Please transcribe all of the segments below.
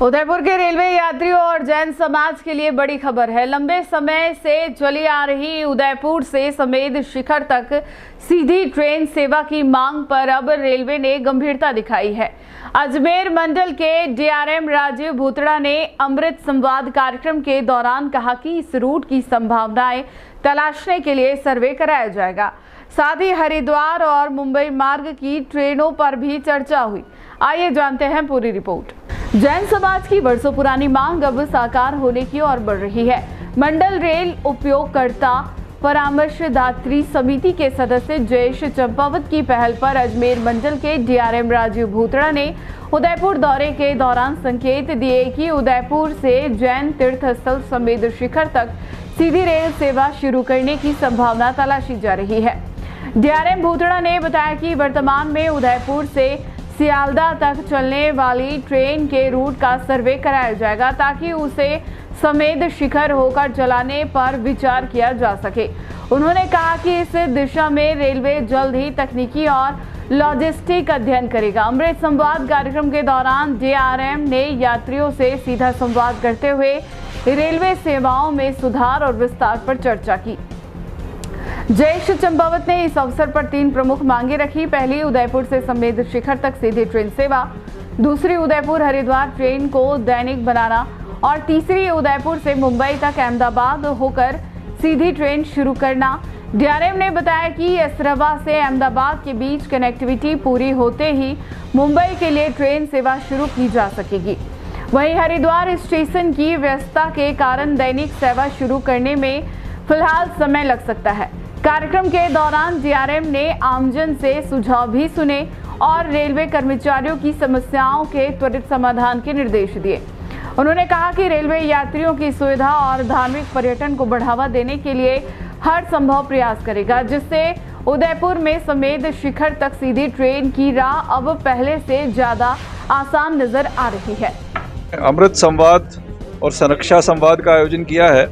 उदयपुर के रेलवे यात्रियों और जैन समाज के लिए बड़ी खबर है। लंबे समय से चली आ रही उदयपुर से समेत शिखर तक सीधी ट्रेन सेवा की मांग पर अब रेलवे ने गंभीरता दिखाई है। अजमेर मंडल के डीआरएम राजीव भूतड़ा ने अमृत संवाद कार्यक्रम के दौरान कहा कि इस रूट की संभावनाएं तलाशने के लिए सर्वे कराया जाएगा। साथ ही हरिद्वार और मुंबई मार्ग की ट्रेनों पर भी चर्चा हुई। आइए जानते हैं पूरी रिपोर्ट। जैन समाज की वर्षों पुरानी मांग अब साकार होने की ओर बढ़ रही है। मंडल रेल उपयोगकर्ता परामर्शदात्री समिति के सदस्य जयेश चंपावत की पहल पर अजमेर मंडल के डीआरएम राजीव भूतड़ा ने उदयपुर दौरे के दौरान संकेत दिए कि उदयपुर से जैन तीर्थ स्थल समेत शिखर तक सीधी रेल सेवा शुरू करने की संभावना तलाशी जा रही है। डीआरएम भूतड़ा ने बताया कि वर्तमान में उदयपुर से सियालदह तक चलने वाली ट्रेन के रूट का सर्वे कराया जाएगा ताकि उसे समेत शिखर होकर चलाने पर विचार किया जा सके। उन्होंने कहा कि इस दिशा में रेलवे जल्द ही तकनीकी और लॉजिस्टिक अध्ययन करेगा। अमृत संवाद कार्यक्रम के दौरान डीआरएम ने यात्रियों से सीधा संवाद करते हुए रेलवे सेवाओं में सुधार और विस्तार पर चर्चा की। जयेश चंपावत ने इस अवसर पर 3 प्रमुख मांगे रखी। पहली, उदयपुर से समेत शिखर तक सीधी ट्रेन सेवा। दूसरी, उदयपुर हरिद्वार ट्रेन को दैनिक बनाना। और तीसरी, उदयपुर से मुंबई तक अहमदाबाद होकर सीधी ट्रेन शुरू करना। डीआरएम ने बताया कि असरवा से अहमदाबाद के बीच कनेक्टिविटी पूरी होते ही मुंबई के लिए ट्रेन सेवा शुरू की जा सकेगी। वहीं हरिद्वार स्टेशन की व्यस्तता के कारण दैनिक सेवा शुरू करने में फिलहाल समय लग सकता है। कार्यक्रम के दौरान डीआरएम ने आमजन से सुझाव भी सुने और रेलवे कर्मचारियों की समस्याओं के त्वरित समाधान के निर्देश दिए। उन्होंने कहा कि रेलवे यात्रियों की सुविधा और धार्मिक पर्यटन को बढ़ावा देने के लिए हर संभव प्रयास करेगा, जिससे उदयपुर में समेत शिखर तक सीधी ट्रेन की राह अब पहले से ज्यादा आसान नजर आ रही है। अमृत संवाद और संरक्षा संवाद का आयोजन किया है।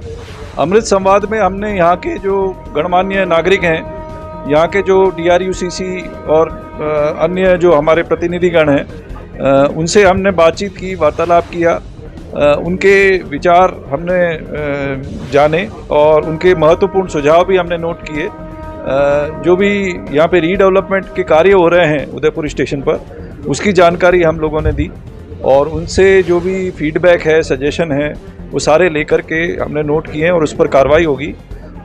अमृत संवाद में हमने यहाँ के जो गणमान्य नागरिक हैं, यहाँ के जो डीआरयूसीसी और अन्य जो हमारे प्रतिनिधिगण हैं, उनसे हमने बातचीत की, वार्तालाप किया, उनके विचार हमने जाने और उनके महत्वपूर्ण सुझाव भी हमने नोट किए। जो भी यहाँ पे रीडेवलपमेंट के कार्य हो रहे हैं उदयपुर स्टेशन पर, उसकी जानकारी हम लोगों ने दी और उनसे जो भी फीडबैक है, सजेशन है, वो सारे लेकर के हमने नोट किए हैं और उस पर कार्रवाई होगी।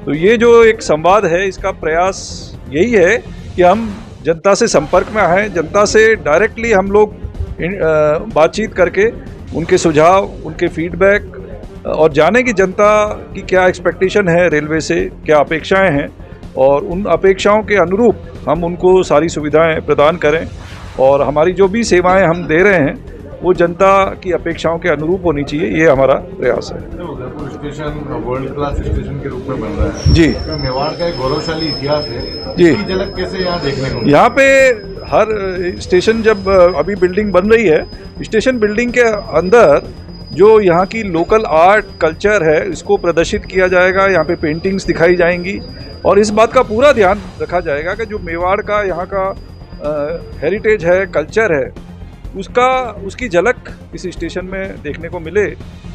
तो ये जो एक संवाद है, इसका प्रयास यही है कि हम जनता से संपर्क में आएँ, जनता से डायरेक्टली हम लोग बातचीत करके उनके सुझाव, उनके फीडबैक और जाने की जनता की क्या एक्सपेक्टेशन है रेलवे से, क्या अपेक्षाएं हैं और उन अपेक्षाओं के अनुरूप हम उनको सारी सुविधाएं प्रदान करें और हमारी जो भी सेवाएं हम दे रहे हैं वो जनता की अपेक्षाओं के अनुरूप होनी चाहिए। ये हमारा प्रयास है। Udaipur station world class station के रूप में बन रहा है जी। तो मेवाड़ का एक गौरवशाली इतिहास है जी। इसकी झलक कैसे यहाँ देखने को? यहाँ पे हर स्टेशन जब अभी बिल्डिंग बन रही है, स्टेशन बिल्डिंग के अंदर जो यहाँ की लोकल आर्ट कल्चर है इसको प्रदर्शित किया जाएगा। यहाँ पे पेंटिंग्स दिखाई जाएंगी और इस बात का पूरा ध्यान रखा जाएगा कि जो मेवाड़ का यहाँ का हेरिटेज है, कल्चर है, उसकी झलक इस स्टेशन में देखने को मिले।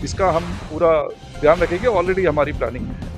इसका हम पूरा ध्यान रखेंगे। ऑलरेडी हमारी प्लानिंग है।